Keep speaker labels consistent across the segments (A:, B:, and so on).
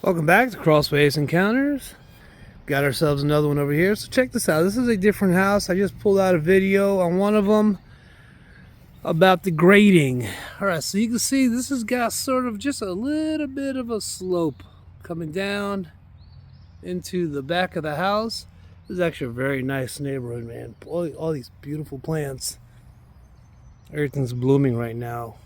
A: Welcome back to Crawlspace Encounters. Got ourselves another one over here. So check this out. This is a different house. I just pulled out a video on one of them about the grading. Alright, so you can see this has got sort of just a little bit of a slope coming down into the back of the house. This is actually a very nice neighborhood, man. All these beautiful plants. Everything's blooming right now.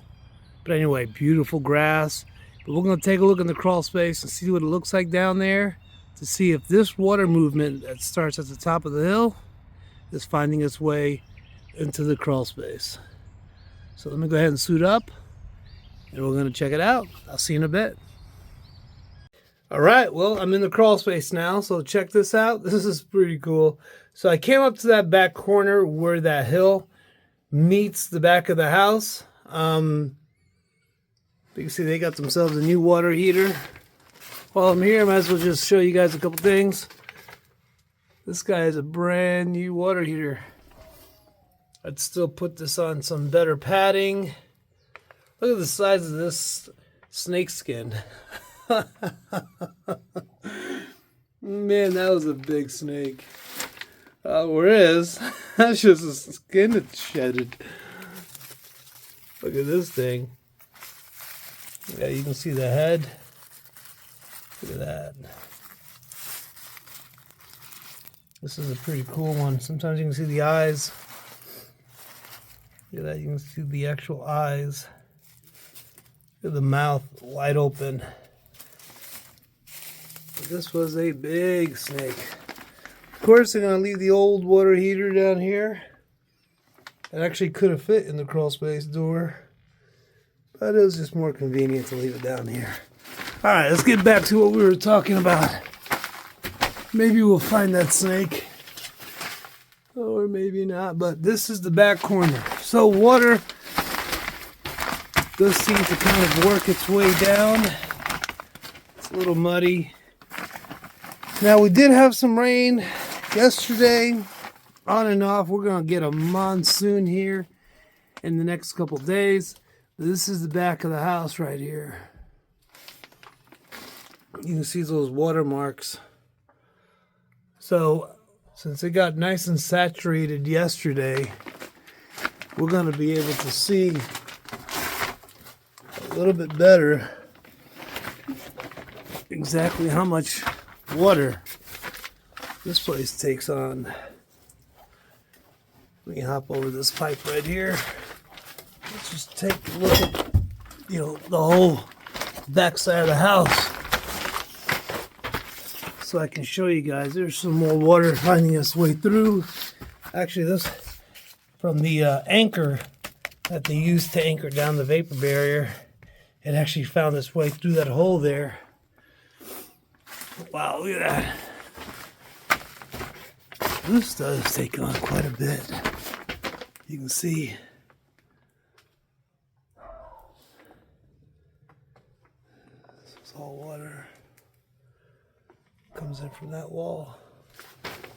A: But anyway, beautiful grass. But we're going to take a look in the crawl space and see what it looks like down there to see if this water movement that starts at the top of the hill is finding its way into the crawl space. So let me go ahead and suit up and we're going to check it out. I'll see you in a bit. All right, well, I'm in the crawl space now, so check this out. This is pretty cool. So I came up to that back corner where that hill meets the back of the house. You can see they got themselves a new water heater. While I'm here, I might as well just show you guys a couple things. This guy is a brand new water heater. I'd still put this on some better padding. Look at the size of this snake skin. Man, that was a big snake. Whereas, that's just a skin that's shedded. Look at this thing. Yeah, you can see the head. Look at that. This is a pretty cool one. Sometimes you can see the eyes. Look at that, you can see the actual eyes. Look at the mouth wide open. But this was a big snake. Of course, they're going to leave the old water heater down here. It actually could have fit in the crawl space door. But it was just more convenient to leave it down here. Alright, let's get back to what we were talking about. Maybe we'll find that snake. Or maybe not. But this is the back corner. So water does seem to kind of work its way down. It's a little muddy. Now we did have some rain yesterday. On and off. We're going to get a monsoon here in the next couple days. This is the back of the house right here. You can see those watermarks. So, since it got nice and saturated yesterday, we're going to be able to see a little bit better exactly how much water this place takes on. Let me hop over this pipe right here. Let's just take a look at, the whole back side of the house. So I can show you guys. There's some more water finding its way through. Actually, this from the anchor that they used to anchor down the vapor barrier. It actually found its way through that hole there. Wow, look at that. This does take on quite a bit. You can see. All water comes in from that wall.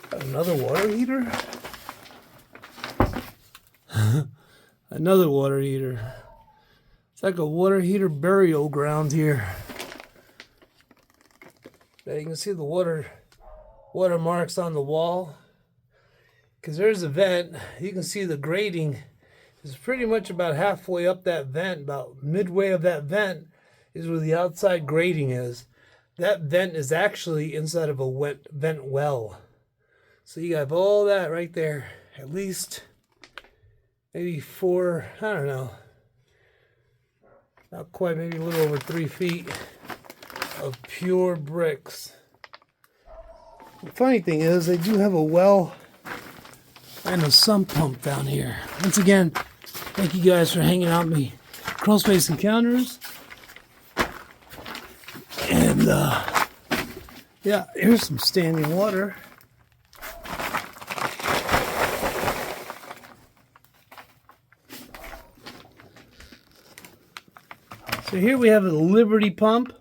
A: Got another water heater. Another water heater. It's like a water heater burial ground here. Now you can see the water marks on the wall. Because there's a vent. You can see the grating is pretty much about halfway up that vent, about midway of that vent. Is where the outside grating is. That vent is actually inside of a vent well. So you have all that right there. At least maybe 4, I don't know. Not quite, maybe a little over 3 feet of pure bricks. The funny thing is they do have a well and a sump pump down here. Once again, thank you guys for hanging out with me. Crawlspace Encounters. And, yeah, here's some standing water. So here we have a Liberty pump.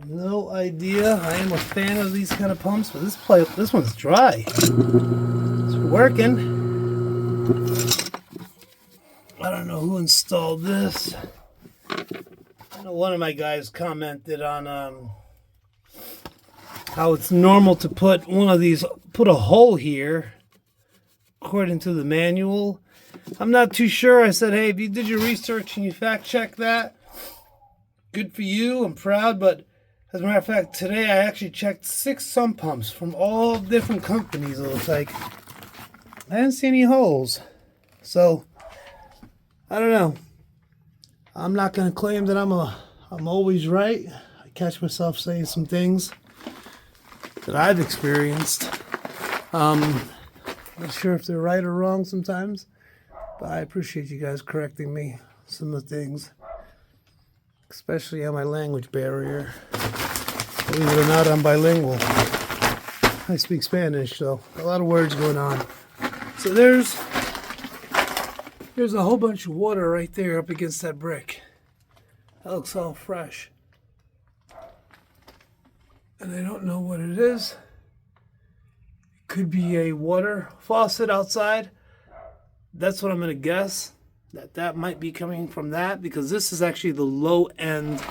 A: No idea. I am a fan of these kind of pumps, but this one's dry. It's working. I don't know who installed this. I know one of my guys commented on how it's normal to put a hole here according to the manual. I'm not too sure. I said, hey, if you did your research and you fact check that, good for you. I'm proud. But as a matter of fact, today I actually checked 6 sump pumps from all different companies. It looks like I didn't see any holes. So I don't know. I'm not going to claim that I'm always right. I catch myself saying some things that I've experienced. Not sure if they're right or wrong sometimes, but I appreciate you guys correcting me some of the things, especially on my language barrier. Believe it or not, I'm bilingual. I speak Spanish, so a lot of words going on. So there's a whole bunch of water right there up against that brick. That looks all fresh. And I don't know what it is. It could be a water faucet outside. That's what I'm going to guess. That might be coming from that, because this is actually the low end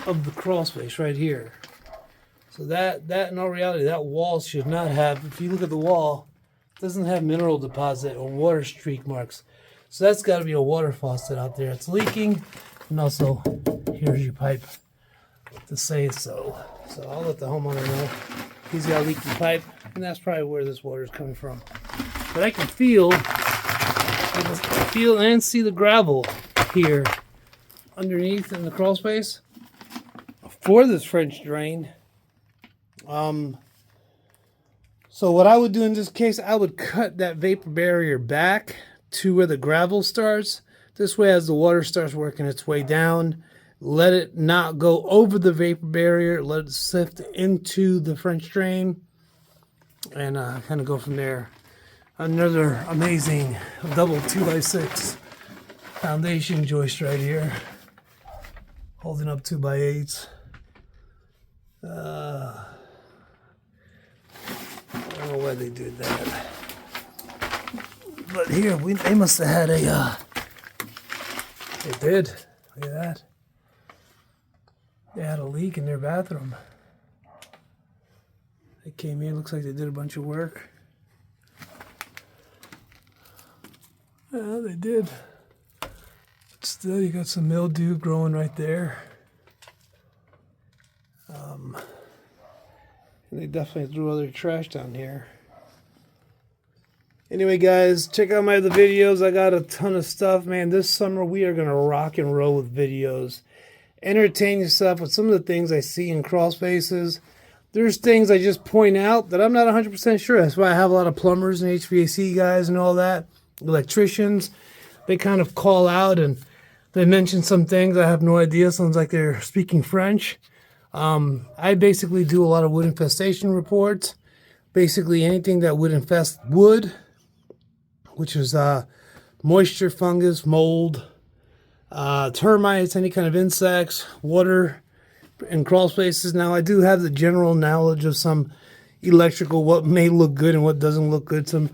A: of the crawl space right here. So that in all reality, that wall should not have, if you look at the wall, it doesn't have mineral deposit or water streak marks. So that's got to be a water faucet out there. It's leaking. And also, here's your pipe to say so. So I'll let the homeowner know he's got a leaky pipe, and that's probably where this water is coming from. But I can feel and see the gravel here underneath in the crawl space for this French drain. So what I would do in this case, I would cut that vapor barrier back to where the gravel starts. This way, as the water starts working its way down, let it not go over the vapor barrier. Let it sift into the French drain, and kind of go from there. Another amazing double 2x6 foundation joist right here, holding up 2x8s. I don't know why they did that, but here they must have had a. They did. Look at that. They had a leak in their bathroom. They came in. Looks like they did a bunch of work. Yeah, they did. But still, you got some mildew growing right there. And they definitely threw other trash down here. Anyway, guys, check out my other videos. I got a ton of stuff, man. This summer, we are going to rock and roll with videos. Entertain yourself with some of the things I see in Crawlspaces. There's things I just point out that I'm not 100% sure. That's why I have a lot of plumbers and HVAC guys and all that. Electricians, they kind of call out and they mention some things. I have no idea. Sounds like they're speaking French. I basically do a lot of wood infestation reports. Basically anything that would infest wood, which is moisture, fungus, mold, termites, any kind of insects, water, and crawl spaces. Now, I do have the general knowledge of some electrical, what may look good and what doesn't look good, some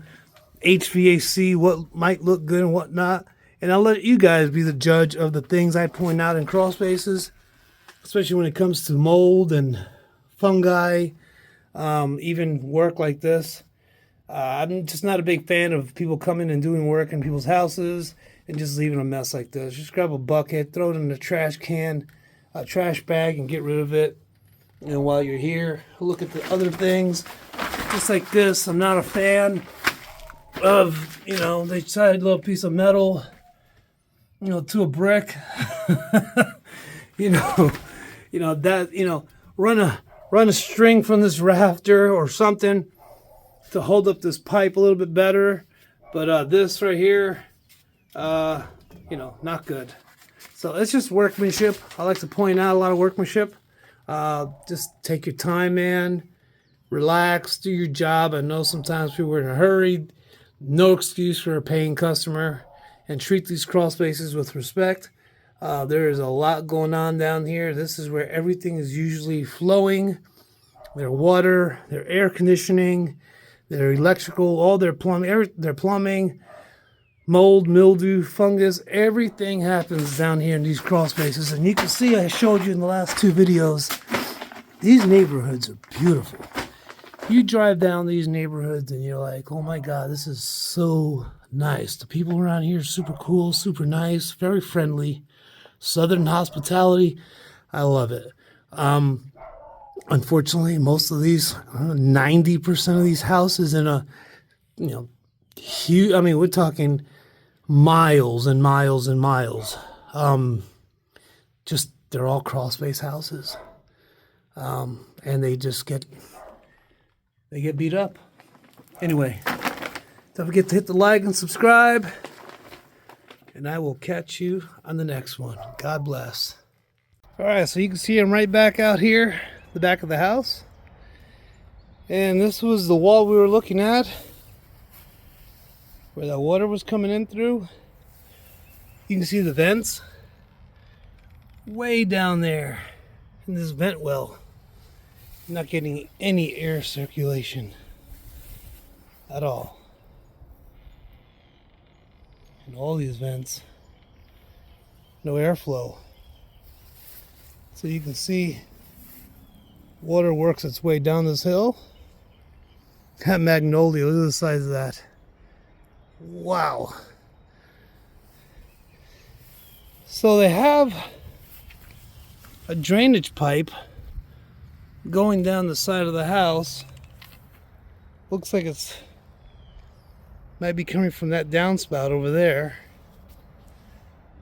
A: HVAC, what might look good and what not. And I'll let you guys be the judge of the things I point out in crawl spaces, especially when it comes to mold and fungi, even work like this. I'm just not a big fan of people coming and doing work in people's houses and just leaving a mess like this. Just grab a bucket, throw it in the trash can, a trash bag, and get rid of it. And while you're here, look at the other things, just like this. I'm not a fan of, they tied a little piece of metal, to a brick. Run a string from this rafter or something to hold up this pipe a little bit better. But this right here, not good. So it's just workmanship. I like to point out a lot of workmanship. Just take your time, man. Relax, do your job. I know sometimes people are in a hurry. No excuse for a paying customer. And treat these crawl spaces with respect. There is a lot going on down here. This is where everything is usually flowing. Their water, their air conditioning, their electrical, all their plumbing, mold, mildew, fungus, everything happens down here in these crawl spaces. And you can see, I showed you in the last 2 videos, these neighborhoods are beautiful. You drive down these neighborhoods and you're like, oh my God, this is so nice. The people around here are super cool, super nice, very friendly. Southern hospitality, I love it. Unfortunately, most of these, 90% of these houses in a, huge, I mean, we're talking miles and miles and miles. Just, they're all crawl space houses. And they just get beat up. Anyway, don't forget to hit the like and subscribe. And I will catch you on the next one. God bless. All right, so you can see I'm right back out here, the back of the house. And this was the wall we were looking at, where the water was coming in through. You can see the vents way down there in this vent well. Not getting any air circulation at all. And all these vents, no airflow. So you can see water works its way down this hill. That magnolia, look at the size of that. Wow. So they have a drainage pipe going down the side of the house. Looks like it's might be coming from that downspout over there.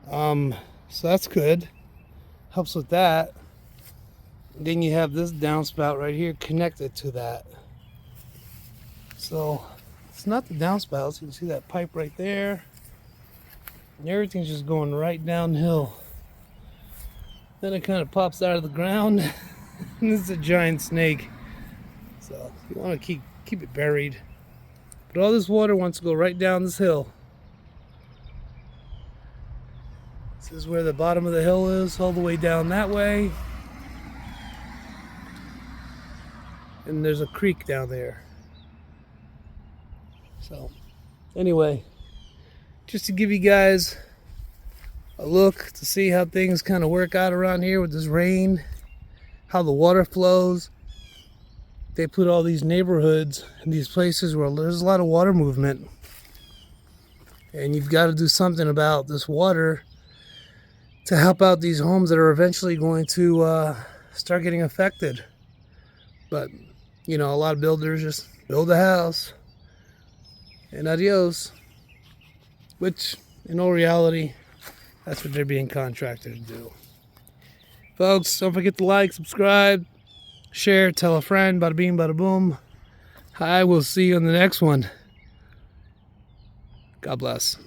A: So that's good. Helps with that. And then you have this downspout right here connected to that. So it's not the downspouts. You can see that pipe right there. And everything's just going right downhill. Then it kind of pops out of the ground. And it's a giant snake. So you want to keep it buried. But all this water wants to go right down this hill. This is where the bottom of the hill is, all the way down that way. And there's a creek down there. So, anyway, just to give you guys a look to see how things kind of work out around here with this rain, how the water flows. They put all these neighborhoods in these places where there's a lot of water movement. And you've got to do something about this water to help out these homes that are eventually going to start getting affected. But, a lot of builders just build a house and adios. Which, in all reality, that's what they're being contracted to do. Folks, don't forget to like, subscribe, share, tell a friend, bada bing, bada boom. I will see you on the next one. God bless.